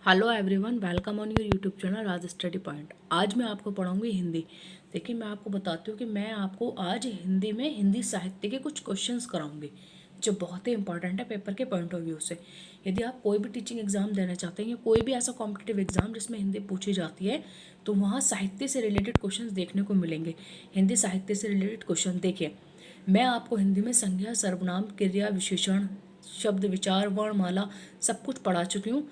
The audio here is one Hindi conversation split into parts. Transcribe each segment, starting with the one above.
Hello everyone, welcome on your YouTube channel Raj study point. आज मैं आपको पढ़ाऊंगी हिंदी। देखिए, मैं आपको बताती हूँ कि मैं आपको आज हिंदी में हिंदी साहित्य के कुछ क्वेश्चंस कराऊंगी जो बहुत ही इंपॉर्टेंट है पेपर के पॉइंट ऑफ व्यू से। यदि आप कोई भी टीचिंग एग्जाम देना चाहते हैं या कोई भी ऐसा कॉम्पिटिटिव एग्जाम जिसमें हिंदी पूछी जाती है तो वहाँ साहित्य से रिलेटेड क्वेश्चन देखने को मिलेंगे। हिंदी साहित्य से रिलेटेड क्वेश्चन देखिए, मैं आपको हिंदी में संज्ञा, सर्वनाम, क्रिया, विशेषण, शब्द, विचार, वर्णमाला सब कुछ पढ़ा चुकी हूँ।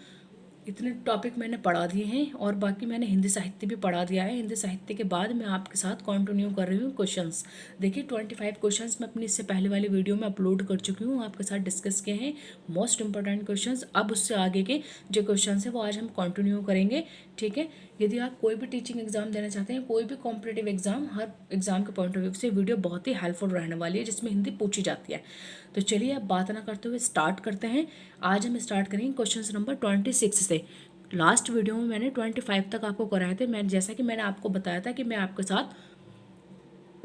इतने टॉपिक मैंने पढ़ा दिए हैं और बाकी मैंने हिंदी साहित्य भी पढ़ा दिया है। हिंदी साहित्य के बाद मैं आपके साथ कंटिन्यू कर रही हूँ क्वेश्चंस। देखिए, 25 क्वेश्चंस मैं अपनी इससे पहले वाली वीडियो में अपलोड कर चुकी हूँ, आपके साथ डिस्कस किए हैं मोस्ट इंपॉर्टेंट क्वेश्चंस। अब उससे आगे के जो क्वेश्चन है वो आज हम कंटिन्यू करेंगे। ठीक है, यदि आप कोई भी टीचिंग एग्जाम देना चाहते हैं, कोई भी कॉम्पिटेटिव एग्जाम, हर एग्जाम के पॉइंट ऑफ व्यू से वीडियो बहुत ही हेल्पफुल रहने वाली है जिसमें हिंदी पूछी जाती है। तो चलिए, अब बात ना करते हुए स्टार्ट करते हैं। आज हम स्टार्ट करेंगे क्वेश्चन नंबर 26 से। लास्ट वीडियो में मैंने 25 तक आपको कराए थे। मैं जैसा कि मैंने आपको बताया था कि मैं आपके साथ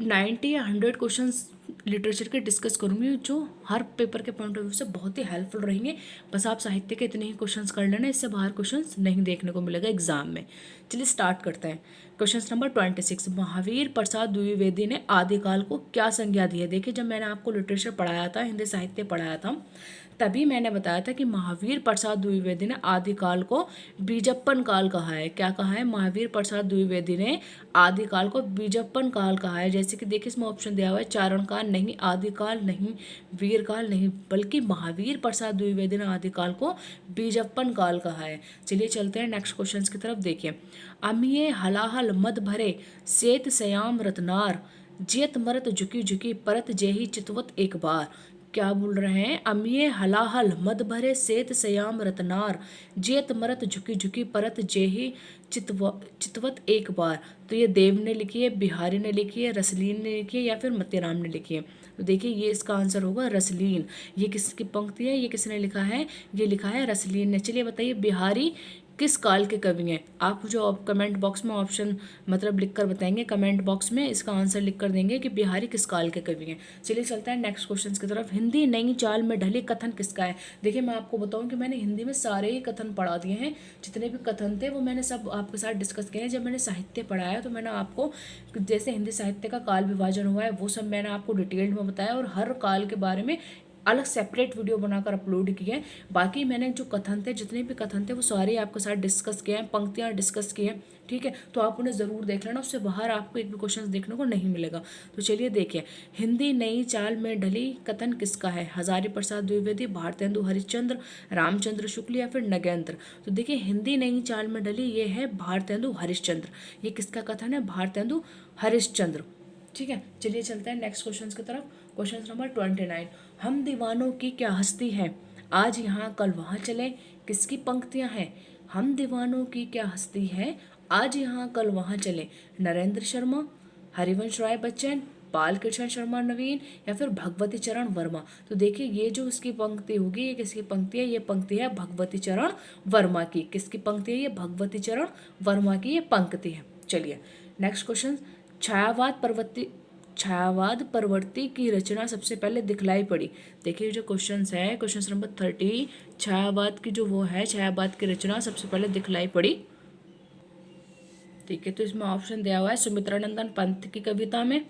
90 या 100 क्वेश्चंस लिटरेचर के डिस्कस करूंगी जो हर पेपर के पॉइंट ऑफ व्यू से बहुत ही हेल्पफुल रहेंगे। बस आप साहित्य के इतने ही क्वेश्चंस कर लेना, इससे बाहर क्वेश्चंस नहीं देखने को मिलेगा एग्जाम में। चलिए स्टार्ट करते हैं। क्वेश्चन नंबर 26, महावीर प्रसाद द्विवेदी ने आदिकाल को क्या संज्ञा दी है। देखिए, जब मैंने आपको लिटरेचर पढ़ाया था, हिंदी साहित्य पढ़ाया था, तभी मैंने बताया था कि महावीर प्रसाद द्विवेदी ने आदिकाल को बीजप्पन काल कहा है। क्या कहा है? महावीर प्रसाद द्विवेदी ने आदिकाल को बीजप्पन काल कहा है। जैसे कि देखिए, इसमें ऑप्शन दिया हुआ है, चारण काल नहीं, आदिकाल नहीं, वीरकाल नहीं, बल्कि महावीर प्रसाद द्विवेदी ने आदिकाल को बीजप्पन काल कहा है। चलिए चलते हैं नेक्स्ट क्वेश्चन की तरफ। देखिए, अमिये हलाहल मद भरे सेत सयाम रतनार, जेत मरत झुकी झुकी परत जेही चितवत एक बार। क्या बोल रहे हैं? अमिये हलाहल मद भरे सेत सयाम रतनार, जेत मरत झुकी झुकी परत जेही चितवत एक बार। तो ये देव ने लिखी है, बिहारी ने लिखी है, रसलीन ने लिखी है या फिर मतीराम ने लिखी है। तो देखिए, ये इसका आंसर होगा रसलीन। ये किसकी पंक्ति है? ये किसने लिखा है? ये लिखा है रसलीन ने। चलिए बताइए, बिहारी किस काल के कवि हैं? आप मुझे कमेंट बॉक्स में ऑप्शन मतलब लिखकर बताएंगे। कमेंट बॉक्स में इसका आंसर लिख कर देंगे कि बिहारी किस काल के कवि हैं। चलिए चलते हैं नेक्स्ट क्वेश्चन की तरफ। हिंदी नई चाल में ढली कथन किसका है? देखिए, मैं आपको बताऊं कि मैंने हिंदी में सारे ही कथन पढ़ा दिए हैं। जितने भी कथन थे वो मैंने सब आपके साथ डिस्कस किए हैं। जब मैंने साहित्य पढ़ाया तो मैंने आपको जैसे हिंदी साहित्य का काल विभाजन हुआ है वो सब मैंने आपको डिटेल्ड में बताया और हर काल के बारे में अलग सेपरेट वीडियो बनाकर अपलोड किए हैं। बाकी मैंने जो कथन थे, जितने भी कथन थे वो सारे आपके साथ डिस्कस किए हैं, पंक्तियाँ डिस्कस की हैं। ठीक है, तो आप उन्हें ज़रूर देख लेना, उससे बाहर आपको एक भी क्वेश्चन देखने को नहीं मिलेगा। तो चलिए देखिए, हिंदी नई चाल में ढली कथन किसका है? हजारी प्रसाद द्विवेदी, भारतेंदु हरिश्चंद्र, रामचंद्र शुक्ल या फिर नगेंद्र। तो देखिए, हिंदी नई चाल में ढली ये है भारतेंदु हरिश्चंद्र। ये किसका कथन है? भारतेंदु हरिश्चंद्र। ठीक है, चलिए चलते हैं नेक्स्ट क्वेश्चन की तरफ। क्वेश्चन नंबर 29, हम दीवानों की क्या हस्ती है, आज यहाँ कल वहाँ चले। किसकी पंक्तियाँ हैं? हम दीवानों की क्या हस्ती है, आज यहाँ कल वहाँ चले। नरेंद्र शर्मा, हरिवंश राय बच्चन, बाल कृष्ण शर्मा नवीन या फिर भगवती चरण वर्मा। तो देखिए, ये जो इसकी पंक्ति होगी, ये किसकी पंक्ति है? ये पंक्ति है भगवती चरण वर्मा की। किसकी पंक्ति है? ये भगवती चरण वर्मा की ये पंक्ति है। चलिए नेक्स्ट क्वेश्चन। छायावाद प्रवृत्ति की रचना सबसे पहले दिखलाई पड़ी। देखिए, जो क्वेश्चन है, क्वेश्चन नंबर 30, छायावाद की जो वो है, छायावाद की रचना सबसे पहले दिखलाई पड़ी। ठीक है, तो इसमें ऑप्शन दिया हुआ है, सुमित्रानंदन पंत की कविता में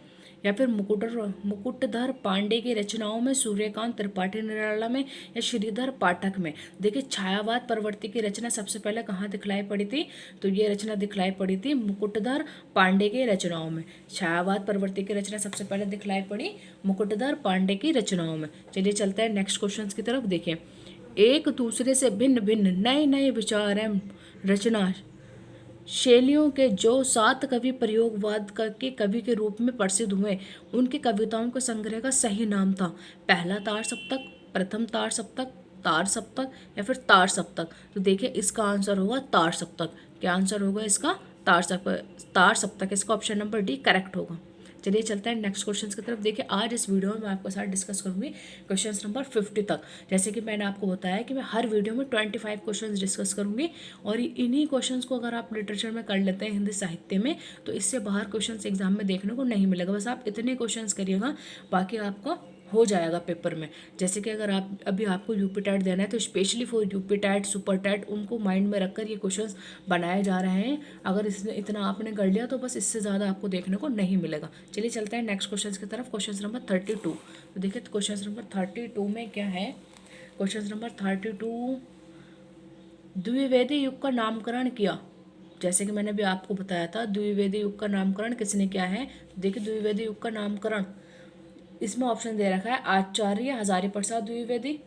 या फिर मुकुटधर पांडे की रचनाओं में, सूर्यकांत त्रिपाठी निराला में या श्रीधर पाठक में। देखिए, छायावाद प्रवृत्ति की रचना सबसे पहले कहाँ दिखलाई पड़ी थी? तो ये रचना दिखलाई पड़ी थी मुकुटधर पांडे की रचनाओं में। छायावाद प्रवृत्ति की रचना सबसे पहले दिखलाई पड़ी मुकुटधर पांडे की रचनाओं में। चलिए चलते हैं नेक्स्ट क्वेश्चन की तरफ। देखिए, एक दूसरे से भिन्न भिन्न नए नए विचार एवं रचना शैलियों के जो 7 कवि प्रयोगवाद के कवि के रूप में प्रसिद्ध हुए, उनकी कविताओं के संग्रह का सही नाम था। पहला तार सप्तक, प्रथम तार सप्तक, तार सप्तक या फिर तार सप्तक। तो देखिए, इसका आंसर होगा तार सप्तक। क्या आंसर होगा इसका? तार सप्तक। तार सप्तक, इसका ऑप्शन नंबर डी करेक्ट होगा। चलिए चलते हैं नेक्स्ट क्वेश्चन की तरफ। देखिए, आज इस वीडियो में मैं आपके साथ डिस्कस करूंगी क्वेश्चन नंबर 50 तक। जैसे कि मैंने आपको बताया कि मैं हर वीडियो में 25 क्वेश्चन डिस्कस करूंगी और इन्हीं क्वेश्चंस को अगर आप लिटरेचर में कर लेते हैं हिंदी साहित्य में, तो इससे बाहर क्वेश्चन एग्जाम में देखने को नहीं मिलेगा। बस आप इतने क्वेश्चन करिएगा, बाकी आपका हो जाएगा पेपर में। जैसे कि अगर आप अभी आपको यूपी टेट देना है तो specially for UP TET, super TET, उनको माइंड में रखकर ये क्वेश्चंस बनाए जा रहे हैं। अगर इसने इतना आपने कर लिया तो बस इससे ज़्यादा आपको देखने को नहीं मिलेगा। चलिए चलते हैं नेक्स्ट क्वेश्चन की तरफ। Question number 32। तो देखिए क्वेश्चन नंबर 32 में क्या है। क्वेश्चन नंबर 32, द्विवेदी युग का नामकरण किया। जैसे कि मैंने भी आपको बताया था, द्विवेदी युग का नामकरण किसने किया है। देखिए द्विवेदी युग का नामकरण, इसमें ऑप्शन दे रखा है आचार्य हजारी प्रसाद द्विवेदी,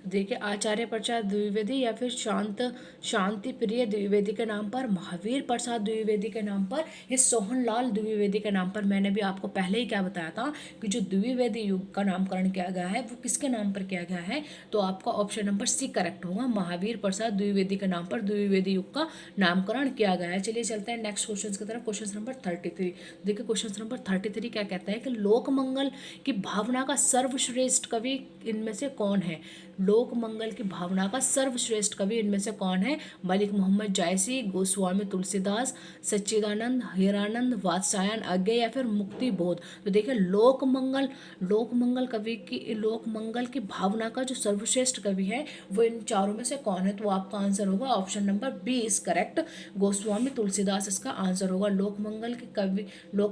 देखिए आचार्य प्रसाद द्विवेदी, या फिर शांति प्रिय द्विवेदी के नाम पर, महावीर प्रसाद द्विवेदी के नाम पर, या सोहनलाल द्विवेदी के नाम पर। मैंने भी आपको पहले ही क्या बताया था कि जो द्विवेदी युग का नामकरण किया गया है वो किसके नाम पर किया गया है। तो आपका ऑप्शन नंबर सी करेक्ट होगा, महावीर प्रसाद द्विवेदी के नाम पर द्विवेदी युग का नामकरण किया गया है। चलिए चलते हैं नेक्स्ट क्वेश्चन की तरफ। Question number 33। देखिए क्वेश्चन नंबर 33 क्या कहता है कि लोक मंगल की भावना का सर्वश्रेष्ठ कवि इनमें से कौन है। लोक मंगल की भावना का सर्वश्रेष्ठ कवि इनमें से कौन है। मलिक मोहम्मद जायसी, गोस्वामी तुलसीदास, सच्चिदानंद, हीरानंद, वात्स्यायन अज्ञे, या फिर मुक्ति बोध। तो देखिए लोक मंगल कवि की, लोक मंगल की भावना का जो सर्वश्रेष्ठ कवि है वो इन चारों में से कौन है। तो आपका आंसर होगा option number B is correct, Goswami Tulsidas इसका आंसर होगा। लोक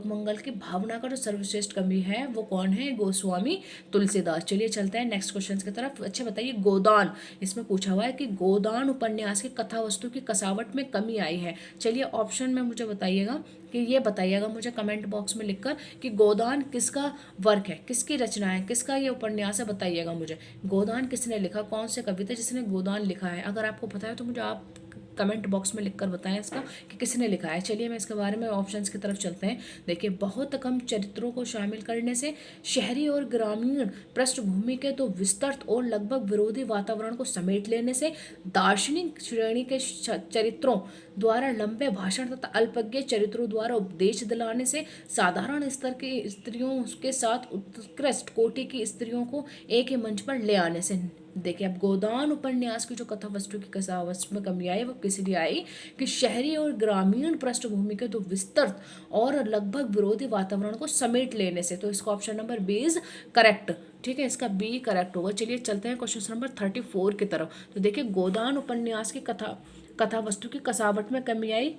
मंगल की भावना का जो सर्वश्रेष्ठ कवि है वो कौन है, गोस्वामी तुलसीदास। चलिए चलते हैं नेक्स्ट क्वेश्चन की तरफ। अच्छा बताइए गोदान, इसमें पूछा हुआ है कि गोदान उपन्यास की कथा वस्तु की कसावट में कमी आई है। चलिए ऑप्शन में मुझे बताइएगा कि ये बताइएगा मुझे कमेंट बॉक्स में लिखकर कि गोदान किसका वर्क है, किसकी रचना है, किसका ये उपन्यास है, बताइएगा मुझे। गोदान किसने लिखा, कौन से कवि थे जिसने गोदान लिखा है। अगर आपको पता है तो मुझे आप कमेंट बॉक्स में लिखकर बताएं इसका कि किसने लिखा है। चलिए मैं इसके बारे में ऑप्शंस की तरफ चलते हैं। देखिए बहुत कम चरित्रों को शामिल करने से शहरी और ग्रामीण पृष्ठभूमि के तो विस्तृत और लगभग विरोधी वातावरण को समेट लेने से, दार्शनिक श्रेणी के चरित्रों द्वारा लंबे भाषण तथा अल्पज्ञ चरित्रों द्वारा उपदेश दिलाने से, साधारण स्तर की स्त्रियों के साथ उत्कृष्ट कोटि की स्त्रियों को एक ही मंच पर ले आने से। देखिए अब गोदान उपन्यास की जो कथा वस्तु की कसावट में कमी आई वो किस लिए आई कि शहरी और ग्रामीण पृष्ठभूमि के तो विस्तृत और लगभग विरोधी वातावरण को समेट लेने से। तो इसका option number B is correct. ठीक है, इसका बी करेक्ट होगा। चलिए चलते हैं क्वेश्चन नंबर 34 की तरफ। तो देखिए गोदान उपन्यास की कथा वस्तु की कसावट में कमी आई,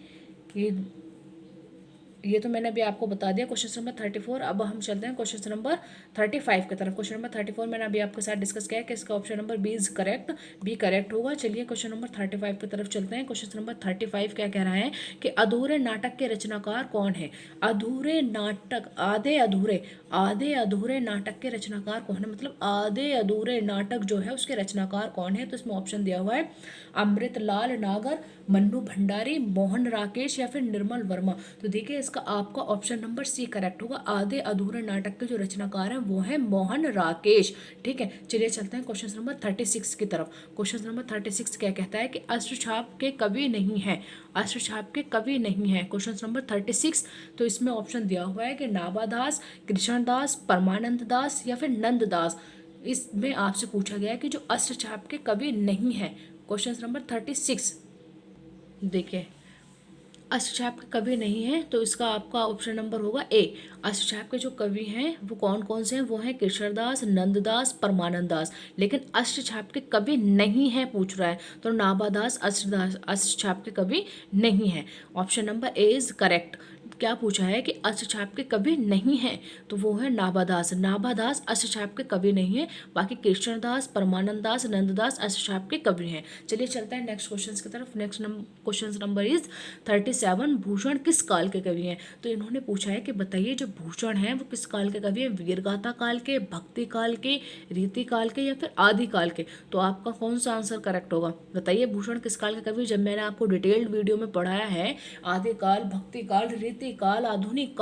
ये तो मैंने अभी आपको बता दिया क्वेश्चन नंबर 34। अब हम चलते हैं क्वेश्चन नंबर 35 की तरफ। क्वेश्चन नंबर 34 मैंने अभी आपके साथ डिस्कस किया है कि इसका option number B is correct, B correct होगा। चलिए क्वेश्चन नंबर 35 की तरफ चलते हैं। क्वेश्चन नंबर 35 क्या कह रहा है कि अधूरे नाटक के रचनाकार कौन है। आधे अधूरे नाटक के रचनाकार कौन है, मतलब आधे अधूरे नाटक जो है उसके रचनाकार कौन है। तो इसमें ऑप्शन दिया हुआ है अमृतलाल नागर, मन्नू भंडारी, मोहन राकेश, या फिर निर्मल वर्मा। तो देखिए इसका आपका ऑप्शन नंबर सी करेक्ट होगा। आधे अधूरे नाटक के जो रचनाकार हैं वो है मोहन राकेश। ठीक है, चलिए चलते हैं क्वेश्चन नंबर 36 की तरफ। क्वेश्चन नंबर 36 क्या कहता है कि अष्टछाप के कवि नहीं है। अष्टछाप के कवि नहीं है क्वेश्चन नंबर 36। तो इसमें ऑप्शन दिया हुआ है कि नाभादास, कृष्णदास, परमानंद दास, या फिर नंददास। इसमें आपसे पूछा गया है कि जो अष्टछाप के कवि नहीं है। क्वेश्चन नंबर 36 देखिए अष्टछाप के कवि नहीं है तो इसका आपका ऑप्शन नंबर होगा ए। अष्टछाप के जो कवि हैं वो कौन कौन से हैं, वो हैं कृष्णदास, नंददास, परमानंद दास। लेकिन अष्टछाप के कवि नहीं है पूछ रहा है, तो नाभादास अष्टछाप के कवि नहीं है। Option number A is correct. क्या पूछा है कि अष्टछाप के कवि नहीं है, तो वो है नाभादास अष्टछाप के कवि नहीं है। बाकी कृष्णदास, परमानंद दास, नंददास अष्टछाप के कवि हैं। चलिए चलते हैं नेक्स्ट क्वेश्चन की तरफ। Next question number is 37। Bhushan किस काल के कवि हैं। तो इन्होंने पूछा है कि बताइए जो भूषण है वो किस काल के कवि है, वीरगाथा काल के, भक्ति काल के, रीति काल के, या फिर आदि काल के। तो आपका कौन सा आंसर करेक्ट होगा, बताइए भूषण किस काल के कवि। जब मैंने आपको डिटेल्ड वीडियो में पढ़ाया है आदि काल, भक्ति काल, रीति काल, आधुनिक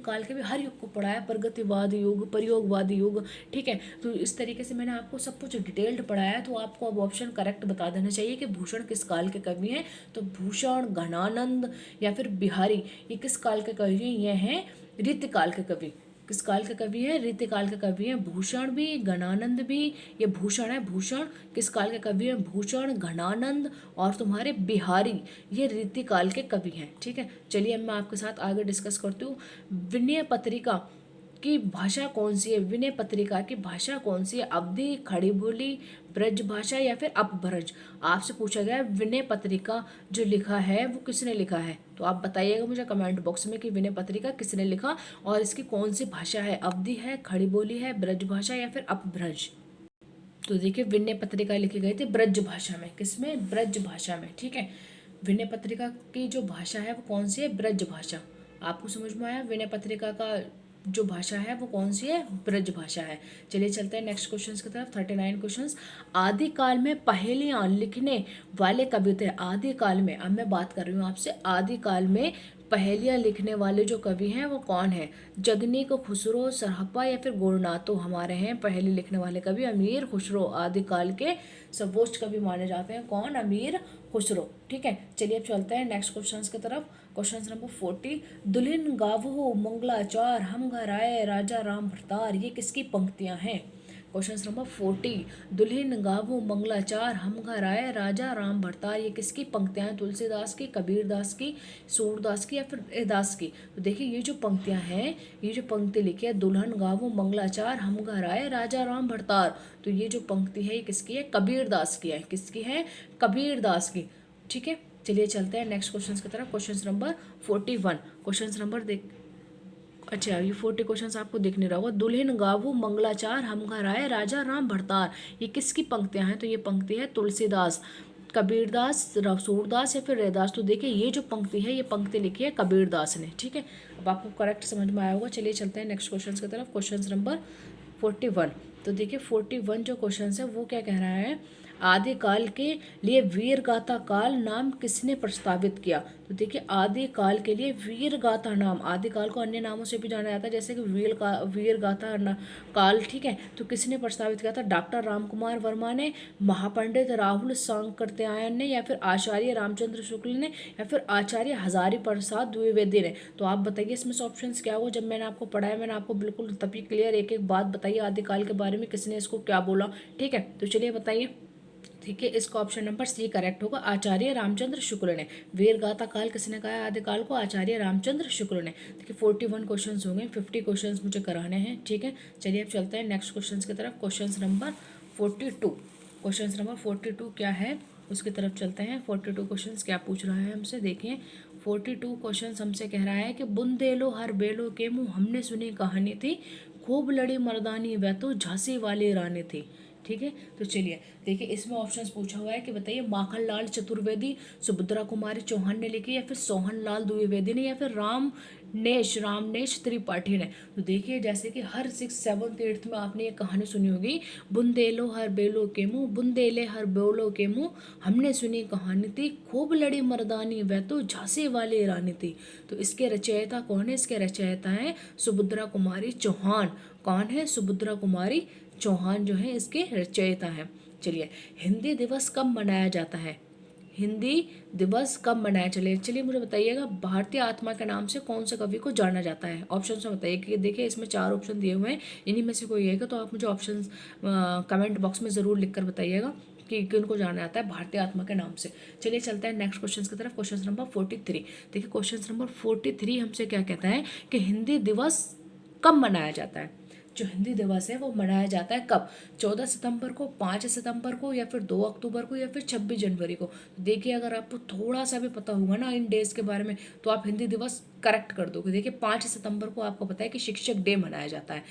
काल के भी हर युग को पढ़ाया, प्रगतिवाद युग, प्रयोगवादी युग। ठीक है, तो इस तरीके से मैंने आपको सब कुछ डिटेल्ड पढ़ाया। तो आपको अब ऑप्शन करेक्ट बता देना चाहिए कि भूषण किस काल के कवि हैं। तो भूषण, घनानंद, या फिर बिहारी, ये किस काल के कवि हैं, ये हैं रीति काल के कवि। किस काल के कवि है, रीति काल के कवि हैं। भूषण भी, घनानंद भी, ये भूषण है, भूषण किस काल के कवि हैं, भूषण, घनानंद और तुम्हारे बिहारी, ये रीति काल के कवि हैं। ठीक है, चलिए अब मैं आपके साथ आगे डिस्कस करती हूँ। विनय पत्रिका की भाषा कौन सी है, विनय पत्रिका की भाषा कौन सी है, अवधी, खड़ी बोली, ब्रज भाषा या फिर अपभ्रज। आपसे पूछा गया है विनय पत्रिका जो लिखा है वो किसने लिखा है, तो आप बताइएगा मुझे कमेंट बॉक्स में कि विनय पत्रिका किसने लिखा और इसकी कौन सी भाषा है, अवधी है, खड़ी बोली है, ब्रज भाषा या फिर अपभ्रज। तो देखिए विनय पत्रिका लिखी गई थी ब्रज भाषा में, किसमें, ब्रज भाषा में। ठीक है, विनय पत्रिका की जो भाषा है वो कौन सी है, ब्रज भाषा। आपको समझ में आया, विनय पत्रिका का जो भाषा है वो कौन सी है, ब्रज भाषा है। चलिए चलते हैं नेक्स्ट क्वेश्चन की तरफ। 39 क्वेश्चन। आदिकाल में पहेलियां लिखने वाले कवि थे। आदिकाल में, अब मैं बात कर रही हूँ आपसे, आदिकाल में पहेलियां लिखने वाले जो कवि हैं वो कौन है। जगनीक, खुसरो, सरहप्पा या फिर गोरनाथ। तो हमारे हैं पहेली लिखने वाले कवि अमीर खुसरो, आदिकाल के सर्वोच्च कवि माने जाते हैं। कौन, अमीर खुसरो। ठीक है, चलिए अब चलते हैं नेक्स्ट क्वेश्चन की तरफ। Question number 40। दुल्हन गावहु मंगलाचार, हम घर आए राजा राम भरतार। ये किसकी पंक्तियां हैं। Question number 40। दुल्हन गावो मंगलाचार, हम घर आए राजा राम भरतार। ये किसकी पंक्तियां हैं, तुलसीदास की, कबीरदास की, सूरदास की या फिर रैदास की। तो देखिए ये जो पंक्तियां हैं, ये जो पंक्ति लिखी है दुल्हन गावो मंगलाचार, हम घर आए राजा राम भरतार, तो ये जो पंक्ति है ये किसकी है, कबीरदास की है। किसकी है, कबीरदास की। ठीक है, चलिए चलते हैं नेक्स्ट क्वेश्चन की तरफ। Question number 41। क्वेश्चन नंबर देख, अच्छा ये 40 क्वेश्चन आपको दिख नहीं रहा होगा। दुल्हन गावो मंगलाचार, हम घर आए राजा राम भरतार, ये किसकी पंक्तियां हैं, तो ये पंक्ति है तुलसीदास, कबीरदास, सूरदास या फिर रैदास। तो देखिए ये जो पंक्ति है ये पंक्ति लिखी है कबीरदास ने। ठीक है, अब आपको करेक्ट समझ में आया होगा। चलिए चलते हैं नेक्स्ट क्वेश्चन की तरफ। Question number 41। तो देखिए 41 जो क्वेश्चन है वो क्या कह रहा है, आदिकाल के लिए वीर गाथा काल नाम किसने प्रस्तावित किया। तो देखिए आदिकाल के लिए वीर गाथा नाम, आदिकाल को अन्य नामों से भी जाना जाता है जैसे कि वीर गाथा काल। ठीक है, तो किसने प्रस्तावित किया था, डॉक्टर रामकुमार वर्मा ने, महापंडित राहुल सांकृत्यायन ने या फिर आचार्य रामचंद्र शुक्ल ने या फिर आचार्य हजारी प्रसाद द्विवेदी ने। तो आप बताइए इसमें से ऑप्शन क्या होगा। जब मैंने आपको पढ़ाया मैंने आपको बिल्कुल तभी क्लियर एक एक बात बताइए आदिकाल के बारे में, किसने इसको क्या बोला। ठीक है, तो चलिए बताइए। ठीक है, इसका ऑप्शन नंबर सी करेक्ट होगा, आचार्य रामचंद्र शुक्ल ने। वीर गाथा काल किसने कहा है आदिकाल को, आचार्य रामचंद्र शुक्ल ने। देखिए 41 क्वेश्चन होंगे, 50 क्वेश्चन मुझे कराने हैं। ठीक है, चलिए अब चलते हैं नेक्स्ट क्वेश्चन की तरफ। Question number 42। क्वेश्चन नंबर 42 क्या है उसकी तरफ चलते हैं। 42 क्वेश्चन क्या पूछ रहा है हमसे, देखिए 42 क्वेश्चन हमसे कह रहा है कि बुंदेलो हर बेलो के मुँह, हमने सुनी कहानी थी, खूब लड़ी मर्दानी वह तो झांसी वाली रानी थी। ठीक है, तो चलिए देखिए इसमें ऑप्शंस पूछा हुआ है कि बताइए माखनलाल चतुर्वेदी, सुभद्रा कुमारी चौहान ने लिखी या फिर सोहन लाल द्विवेदी ने या फिर रामनेश त्रिपाठी ने। तो देखिए जैसे कि हर 6, 7, 8 में आपने ये कहानी सुनी होगी, बुंदेलो हर बेलो के मुँह, बुंदेले हर बेलो के मुँह, हमने सुनी कहानी थी, खूब लड़ी मर्दानी वह तो झांसी वाली रानी थी। तो इसके रचयिता कौन है, इसके रचयिता है सुभद्रा कुमारी चौहान। कौन है, सुभद्रा कुमारी चौहान जो है इसके रचयिता है। चलिए हिंदी दिवस कब मनाया जाता है, हिंदी दिवस कब मनाया, चलिए मुझे बताइएगा भारतीय आत्मा के नाम से कौन से कवि को जाना जाता है। ऑप्शन में बताइए कि देखिए इसमें 4 ऑप्शन दिए हुए हैं, इन्हीं में से कोई एक है, तो आप मुझे ऑप्शन कमेंट बॉक्स में ज़रूर लिखकर बताइएगा कि किनको जाना जाता है भारतीय आत्मा के नाम से। चलिए चलते हैं नेक्स्ट क्वेश्चन की तरफ। Question number 43। देखिए क्वेश्चन नंबर 43 हमसे क्या कहता है कि हिंदी दिवस कब मनाया जाता है। जो हिंदी दिवस है वो मनाया जाता है कब, 14 सितंबर को, 5 सितंबर को या फिर 2 अक्टूबर को या फिर 26 जनवरी को। देखिए अगर आपको थोड़ा सा भी पता होगा ना इन डेज के बारे में तो आप हिंदी दिवस करेक्ट कर दोगे। देखिए 5 सितंबर को आपको पता है कि शिक्षक डे मनाया जाता है,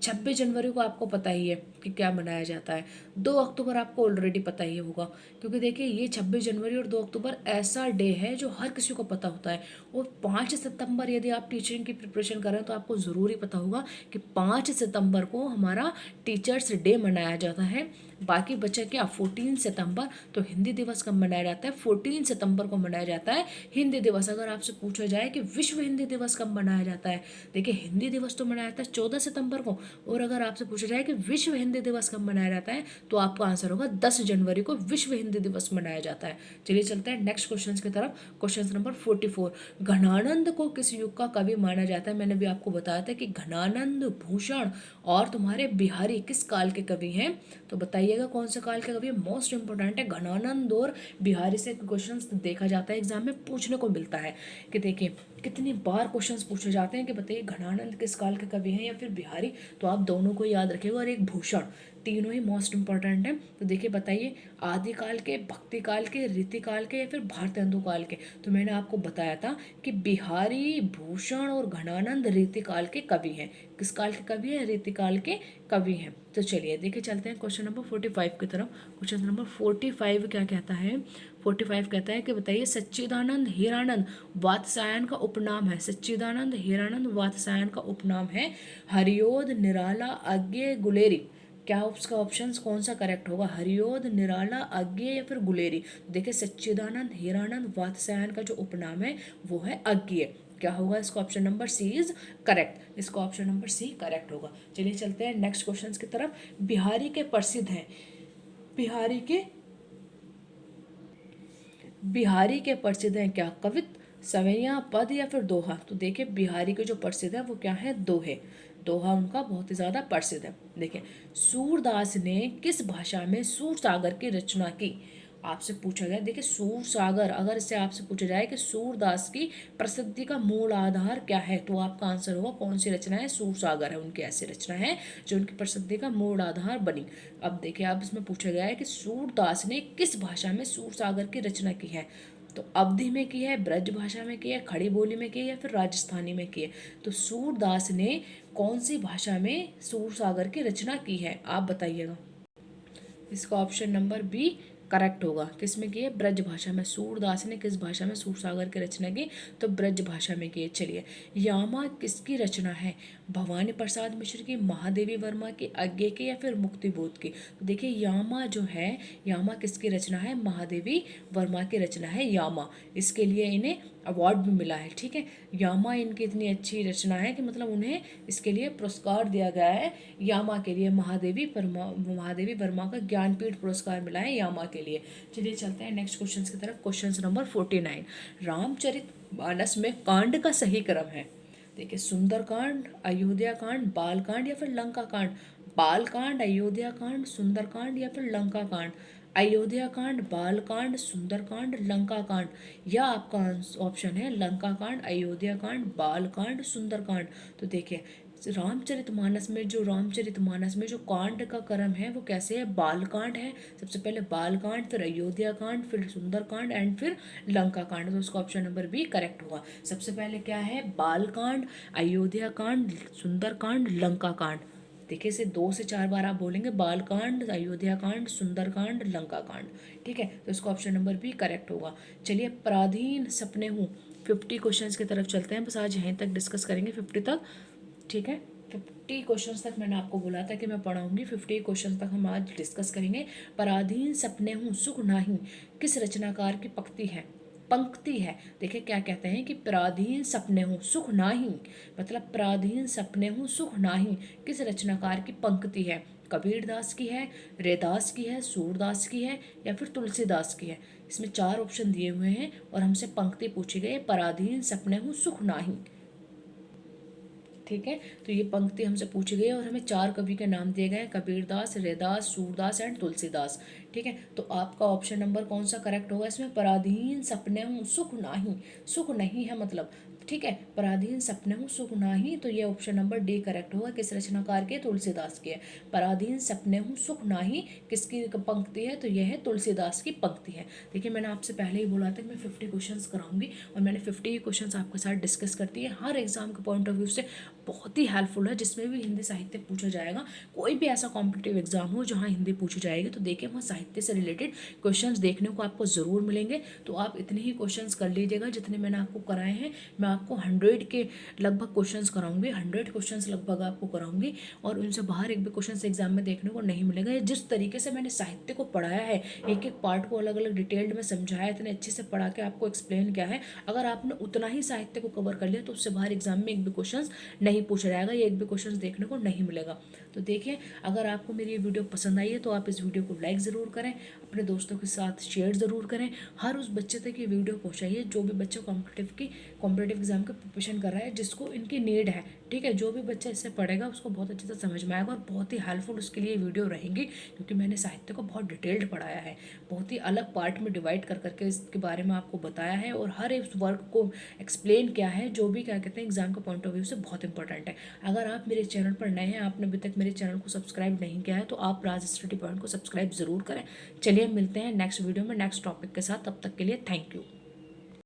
26 जनवरी को आपको पता ही है कि क्या मनाया जाता है, 2 अक्टूबर आपको ऑलरेडी पता ही होगा क्योंकि देखिए ये 26 जनवरी और 2 अक्टूबर ऐसा डे है जो हर किसी को पता होता है। और 5 सितंबर यदि आप टीचिंग की प्रिपरेशन कर रहे हैं तो आपको ज़रूरी पता होगा कि 5 सितंबर को हमारा टीचर्स डे मनाया जाता है। बाकी बचा क्या, 14 सितंबर। तो हिंदी दिवस कब मनाया जाता है, 14 सितंबर को मनाया जाता है हिंदी दिवस। अगर आपसे पूछा जाए कि विश्व हिंदी दिवस कब मनाया जाता है, देखिए हिंदी दिवस तो मनाया जाता है 14 सितंबर को, और अगर आपसे पूछा जाए कि विश्व हिंदी दिवस कब मनाया जाता है तो आपका आंसर होगा 10 जनवरी को विश्व हिंदी दिवस मनाया जाता है। चलिए चलते हैं नेक्स्ट क्वेश्चन की तरफ। Question number 44। घनानंद को किस युग का कवि माना जाता है। मैंने भी आपको बताया था कि घनानंद, भूषण और तुम्हारे बिहारी किस काल के कवि हैं, तो बताइए बताइएगा कौन से काल के कवि है। मोस्ट इंपॉर्टेंट है, घनानंद और बिहारी से क्वेश्चन देखा जाता है, एग्जाम में पूछने को मिलता है कि देखिए कितनी बार क्वेश्चंस पूछे जाते हैं कि बताइए घनानंद किस काल के कवि हैं या फिर बिहारी। तो आप दोनों को याद रखिएगा, और एक भूषण, तीनों ही मोस्ट इंपॉर्टेंट है। तो देखिए बताइए आदिकाल के, भक्ति काल के, रीतिकाल के या फिर भारतेंदु काल के। तो मैंने आपको बताया था कि बिहारी, भूषण और घनानंद रीतिकाल के कवि हैं। किस काल के कवि हैं? रीतिकाल के कवि हैं। तो चलिए देखिए चलते हैं क्वेश्चन नंबर 45 की तरफ। क्वेश्चन नंबर 45 क्या कहता है? 45 कहता है कि बताइए सच्चिदानंद हीरानंद वात्स्यायन का उपनाम है। सच्चिदानंद हीरानंद वात्स्यायन का उपनाम है हरियोध, निराला, अज्ञेय, गुलेरी। क्या उसका ऑप्शन कौन सा करेक्ट होगा? हरियोध, निराला, अज्ञेय या फिर गुलेरी। देखिए सच्चिदानंद हीरानंद वात्स्यायन का जो उपनाम है वो है अज्ञेय। क्या होगा इसका? Option number C is correct. इसका ऑप्शन नंबर सी करेक्ट होगा। चलिए चलते हैं नेक्स्ट क्वेश्चन की तरफ। बिहारी के प्रसिद्ध हैं, बिहारी के प्रसिद्ध हैं क्या? कवित, सवैया, पद या फिर दोहा। तो देखिए बिहारी के जो प्रसिद्ध है वो क्या है? दोहे। दोहा उनका बहुत ही ज्यादा प्रसिद्ध है। देखिए सूरदास ने किस भाषा में सूर सागर की रचना की? आपसे पूछा गया, देखिए सूर सागर, अगर इससे आपसे पूछा जाए कि सूरदास की प्रसिद्धि का मूल आधार क्या है, तो आपका आंसर होगा कौन सी रचना है? सूर सागर है। उनकी ऐसी रचना है जो उनकी प्रसिद्धि का मूल आधार बनी। अब देखिए अब इसमें पूछा गया है कि सूरदास ने किस भाषा में सूर सागर की रचना की है। तो अवधि में की है, ब्रज भाषा में की है, खड़ी बोली में की है या फिर राजस्थानी में की है। तो सूरदास ने कौन सी भाषा में सूर सागर की रचना की है, आप बताइएगा। इसका ऑप्शन नंबर बी करेक्ट होगा। किसमें की है? ब्रज भाषा में। सूरदास ने किस भाषा में सूरसागर की रचना की? तो ब्रज भाषा में की है। चलिए यामा किसकी रचना है? भवानी प्रसाद मिश्र की, महादेवी वर्मा की, अज्ञे की या फिर मुक्तिबोध की। तो देखिए यामा जो है, यामा किसकी रचना है? महादेवी वर्मा की रचना है यामा। इसके लिए इन्हें अवार्ड भी मिला है। ठीक है, यामा इनकी इतनी अच्छी रचना है कि मतलब उन्हें इसके लिए पुरस्कार दिया गया है। यामा के लिए महादेवी वर्मा का ज्ञानपीठ पुरस्कार मिला है यामा के लिए। चलिए चलते हैं नेक्स्ट क्वेश्चन की तरफ। क्वेश्चन नंबर 49, रामचरितमानस में कांड का सही क्रम है। देखिए सुंदरकांड, अयोध्या कांड, बाल कांड या फिर लंका कांड। बाल कांड, अयोध्या कांड, सुंदरकांड या फिर लंका कांड। अयोध्या कांड, बाल कांड, सुंदरकांड, लंका कांड। या आपका ऑप्शन है लंका कांड, अयोध्या कांड, बाल कांड, सुंदरकांड। तो देखिए रामचरितमानस में जो कांड का क्रम है वो कैसे है? बाल कांड है। सबसे पहले बाल कांड, फिर अयोध्या कांड, फिर सुंदरकांड एंड फिर लंका कांड। तो उसका ऑप्शन नंबर बी करेक्ट होगा। सबसे पहले क्या है? बाल कांड, अयोध्या कांड, सुंदरकांड, लंका कांड। देखिए इसे 2 से 4 बार आप बोलेंगे, बाल कांड, अयोध्या कांड, सुंदरकांड, लंका कांड। ठीक है, तो इसका ऑप्शन नंबर बी करेक्ट होगा। चलिए पराधीन सपने हूँ 50 क्वेश्चंस की तरफ चलते हैं। बस आज यहीं तक डिस्कस करेंगे 50 तक। ठीक है, 50 क्वेश्चंस तक मैंने आपको बोला था कि मैं पढ़ाऊंगी। 50 क्वेश्चन तक हम आज डिस्कस करेंगे। पराधीन सपने हूँ सुख नाही किस रचनाकार की पंक्ति है। देखिए क्या कहते हैं कि पराधीन सपने हूँ सुख नाही, मतलब पराधीन सपने हूँ सुख नाही किस रचनाकार की पंक्ति है? कबीरदास की है, रैदास की है, सूरदास की है या फिर तुलसीदास की है। इसमें 4 ऑप्शन दिए हुए हैं और हमसे पंक्ति पूछी गई है, पराधीन सपने हूँ सुख नाही। ठीक है, तो ये पंक्ति हमसे पूछी गई है और हमें 4 कवि के नाम दिए गए हैं, कबीरदास, रैदास, सूरदास एंड तुलसीदास। ठीक है, तो आपका ऑप्शन नंबर कौन सा करेक्ट होगा इसमें? पराधीन सपने हूँ सुख नाही, सुख नहीं है मतलब। ठीक है, पराधीन सपने हूँ सुख नाही, तो ये ऑप्शन नंबर डी करेक्ट होगा। किस रचनाकार के? तुलसीदास के। पराधीन सपने हूँ सुख नाही किसकी पंक्ति है? तो यह है तुलसीदास की पंक्ति है। देखिए मैंने आपसे पहले ही बोला था कि मैं 50 क्वेश्चंस कराऊंगी और मैंने 50 क्वेश्चंस आपके साथ डिस्कस करती है। हर एग्जाम के पॉइंट ऑफ व्यू से बहुत ही हेल्पफुल है, जिसमें भी हिंदी साहित्य पूछा जाएगा। कोई भी ऐसा कॉम्पिटिटिव एग्जाम हो जहाँ हिंदी पूछी जाएगी तो देखिए वहाँ साहित्य से रिलेटेड क्वेश्चंस देखने को आपको ज़रूर मिलेंगे। तो आप इतने ही क्वेश्चंस कर लीजिएगा जितने मैंने आपको कराए हैं। मैं आपको 100 के लगभग क्वेश्चंस कराऊंगी, 100 क्वेश्चंस लगभग आपको कराऊंगी और उनसे बाहर एक भी क्वेश्चन एग्जाम में देखने को नहीं मिलेगा। जिस तरीके से मैंने साहित्य को पढ़ाया है, एक एक पार्ट को अलग अलग डिटेल्ड में समझाया, इतने अच्छे से पढ़ा के आपको एक्सप्लेन किया है, अगर आपने उतना ही साहित्य को कवर कर लिया तो उससे बाहर एग्जाम में एक भी क्वेश्चन नहीं पूछा जाएगा, ये एक भी क्वेश्चन देखने को नहीं मिलेगा। तो देखिए अगर आपको मेरी ये वीडियो पसंद आई है तो आप इस वीडियो को लाइक ज़रूर करें, अपने दोस्तों के साथ शेयर ज़रूर करें। हर उस बच्चे तक ये वीडियो पहुंचाइए जो भी बच्चा कॉम्पिटिटिव एग्जाम का प्रिपरेशन कर रहा है, जिसको इनकी नीड है। ठीक है, जो भी बच्चा इससे पढ़ेगा उसको बहुत अच्छे से समझ में आएगा और बहुत ही हेल्पफुल उसके लिए वीडियो रहेंगी, क्योंकि मैंने साहित्य को बहुत डिटेल्ड पढ़ाया है, बहुत ही अलग पार्ट में डिवाइड कर करके इसके बारे में आपको बताया है और हर एक वर्क को एक्सप्लेन किया है, जो भी क्या कहते हैं एग्जाम के पॉइंट ऑफ व्यू से बहुत इंपॉर्टेंट है। अगर आप मेरे चैनल पर नए हैं, आपने अभी तक मेरे चैनल को सब्सक्राइब नहीं किया है, तो आप राज स्टडी पॉइंट को सब्सक्राइब ज़रूर करें। चलिए मिलते हैं नेक्स्ट वीडियो में नेक्स्ट टॉपिक के साथ, तब तक के लिए थैंक यू।